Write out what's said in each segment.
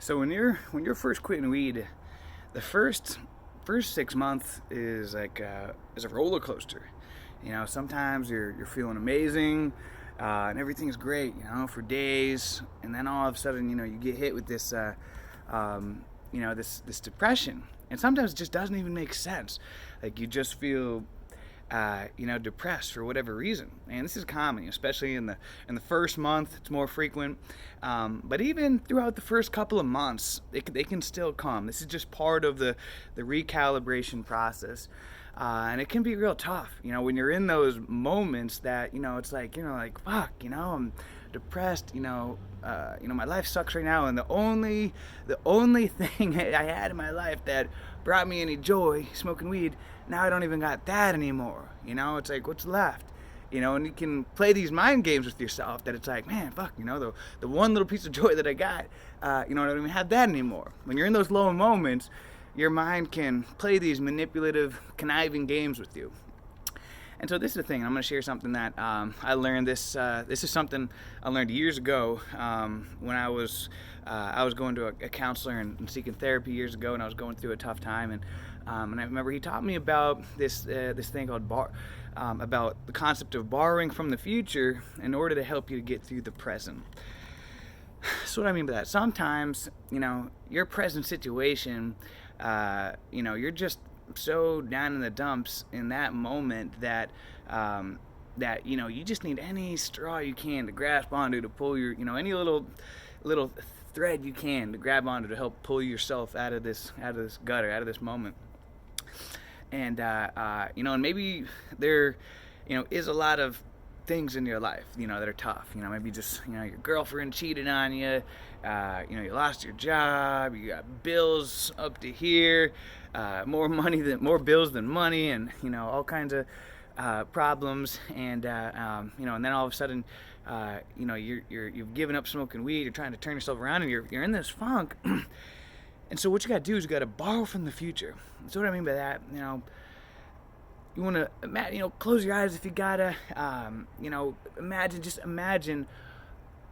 So when you're first quitting weed, the first 6 months is like is a roller coaster. Sometimes you're feeling amazing, and everything's great. For days, and then all of a sudden, you get hit with this, this depression, and sometimes it just doesn't even make sense. Like you just feel depressed for whatever reason. And this is common, especially in the first month. It's more frequent, but even throughout the first couple of months, they can still come. This is just part of the recalibration process. And it can be real tough, when you're in those moments that, it's like, fuck, I'm depressed, my life sucks right now, and the only thing I had in my life that brought me any joy, smoking weed, now I don't even got that anymore. It's like, what's left? And you can play these mind games with yourself that it's like, man, fuck, the one little piece of joy that I got, I don't even have that anymore. When you're in those low moments, your mind can play these manipulative, conniving games with you. And so this is the thing. I'm going to share something that I learned. This is something I learned years ago when I was going to a counselor and seeking therapy years ago, and I was going through a tough time. And I remember he taught me about this thing called about the concept of borrowing from the future in order to help you get through the present. So what I mean by that, sometimes your present situation, you're just so down in the dumps in that moment that you just need any straw you can to grasp onto to pull your any little thread you can to grab onto to help pull yourself out of this gutter, out of this moment. And maybe there is a lot of things in your life that are tough. Maybe just your girlfriend cheated on you. You lost your job. You got bills up to here. More bills than money, and all kinds of problems. And then all of a sudden, you've given up smoking weed. You're trying to turn yourself around, and you're in this funk. And so what you got to do is you got to borrow from the future. So what I mean by that, you want to, close your eyes if you gotta. Imagine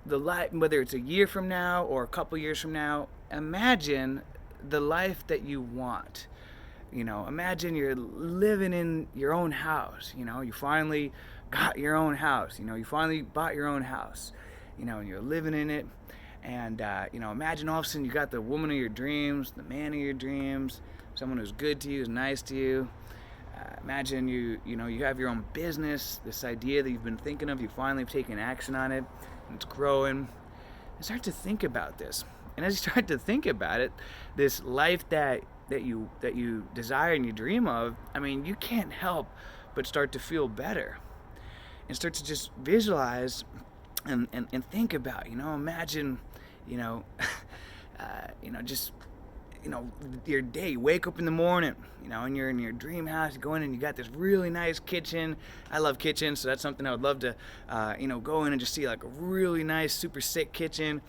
the life, whether it's a year from now or a couple years from now. Imagine the life that you want. Imagine you're living in your own house. You finally got your own house. You finally bought your own house. And you're living in it. And imagine all of a sudden you got the woman of your dreams, the man of your dreams, someone who's good to you, who's nice to you. Imagine you have your own business, this idea that you've been thinking of, you finally have taken action on it, and it's growing. And start to think about this. And as you start to think about it, this life that you desire and you dream of, you can't help but start to feel better. And start to just visualize and think about, imagine, just your day. You wake up in the morning, and you're in your dream house. You go in and you got this really nice kitchen. I love kitchens, so that's something I would love to, go in and just see, like a really nice, super sick kitchen.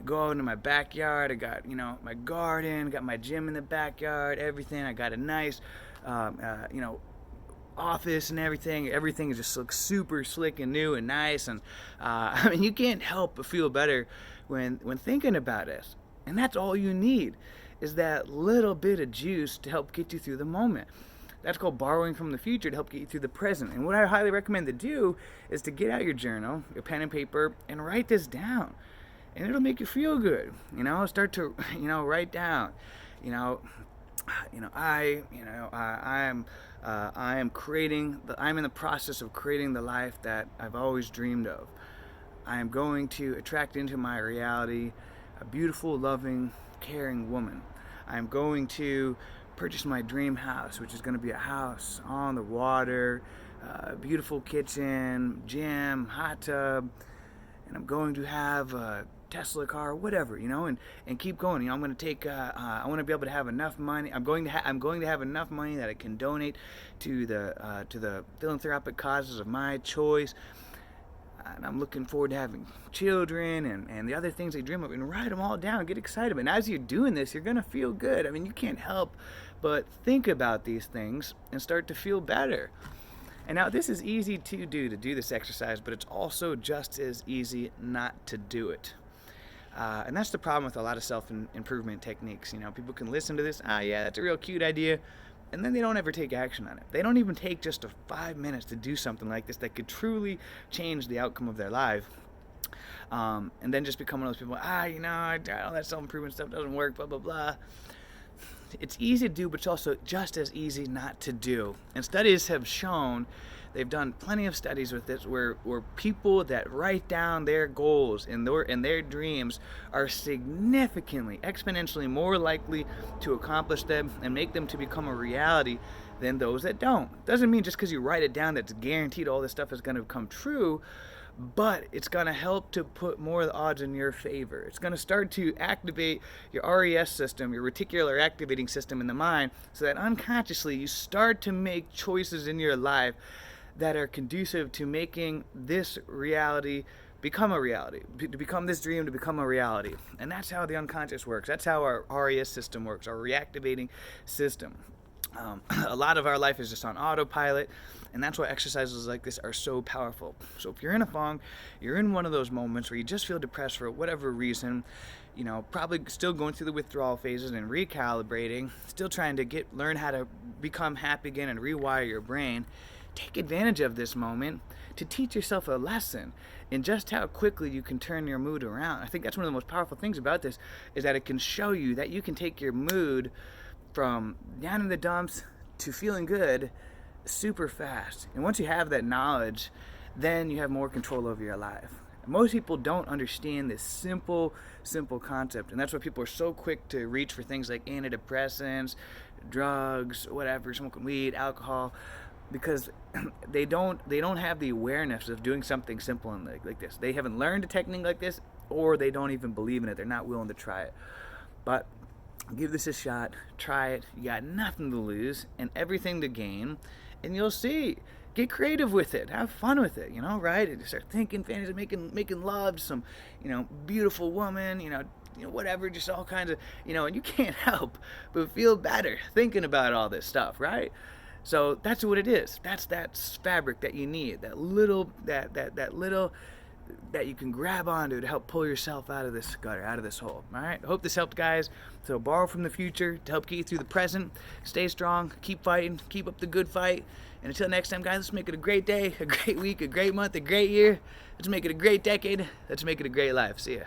Go out into my backyard. I got, my garden. Got my gym in the backyard. Everything. I got a nice, office and everything. Everything just looks super slick and new and nice. And you can't help but feel better when thinking about it. And that's all you need, is that little bit of juice to help get you through the moment. That's called borrowing from the future to help get you through the present. And what I highly recommend to do is to get out your journal, your pen and paper, and write this down. And it'll make you feel good. Start to, write down. I am creating. I'm in the process of creating the life that I've always dreamed of. I am going to attract into my reality a beautiful, loving, caring woman. I am going to purchase my dream house, which is going to be a house on the water, a beautiful kitchen, gym, hot tub, and I'm going to have a Tesla car, whatever, and keep going. I'm going to take. I want to be able to have enough money. I'm going to have enough money that I can donate to the philanthropic causes of my choice. And I'm looking forward to having children and the other things they dream of, and write them all down. Get excited. And as you're doing this, you're going to feel good. You can't help but think about these things and start to feel better. And now this is easy to do this exercise, but it's also just as easy not to do it. And that's the problem with a lot of self-improvement techniques. People can listen to this, yeah, that's a real cute idea, and then they don't ever take action on it. They don't even take just 5 minutes to do something like this that could truly change the outcome of their life. And then just become one of those people, all that self-improvement stuff doesn't work, blah, blah, blah. It's easy to do, but it's also just as easy not to do. And studies have shown, they've done plenty of studies with this, where people that write down their goals and their dreams are significantly, exponentially more likely to accomplish them and make them to become a reality than those that don't. Doesn't mean just because you write it down that's guaranteed all this stuff is going to come true, but it's going to help to put more of the odds in your favor. It's going to start to activate your RES system, your reticular activating system in the mind, so that unconsciously you start to make choices in your life that are conducive to making this reality become a reality, to become this dream to become a reality. And that's how the unconscious works. That's how our RES system works, our reactivating system. A lot of our life is just on autopilot, and that's why exercises like this are so powerful. So if you're in a funk, you're in one of those moments where you just feel depressed for whatever reason, probably still going through the withdrawal phases and recalibrating, still trying to learn how to become happy again and rewire your brain, take advantage of this moment to teach yourself a lesson in just how quickly you can turn your mood around. I think that's one of the most powerful things about this, is that it can show you that you can take your mood from down in the dumps to feeling good super fast. And once you have that knowledge, then you have more control over your life. And most people don't understand this simple concept, and that's why people are so quick to reach for things like antidepressants, drugs, whatever, smoking weed, alcohol, because they don't have the awareness of doing something simple and like this. They haven't learned a technique like this, or they don't even believe in it. They're not willing to try it. But give this a shot, try it. You got nothing to lose and everything to gain, and you'll see. Get creative with it. Have fun with it, right? And start thinking, fantasy, making love to some, beautiful woman, whatever, just all kinds of, and you can't help but feel better thinking about all this stuff, right? So that's what it is. That's that fabric that you need, that little that you can grab onto to help pull yourself out of this gutter, out of this hole. All right? I hope this helped, guys. So borrow from the future to help get you through the present. Stay strong. Keep fighting. Keep up the good fight. And until next time, guys, let's make it a great day, a great week, a great month, a great year. Let's make it a great decade. Let's make it a great life. See ya.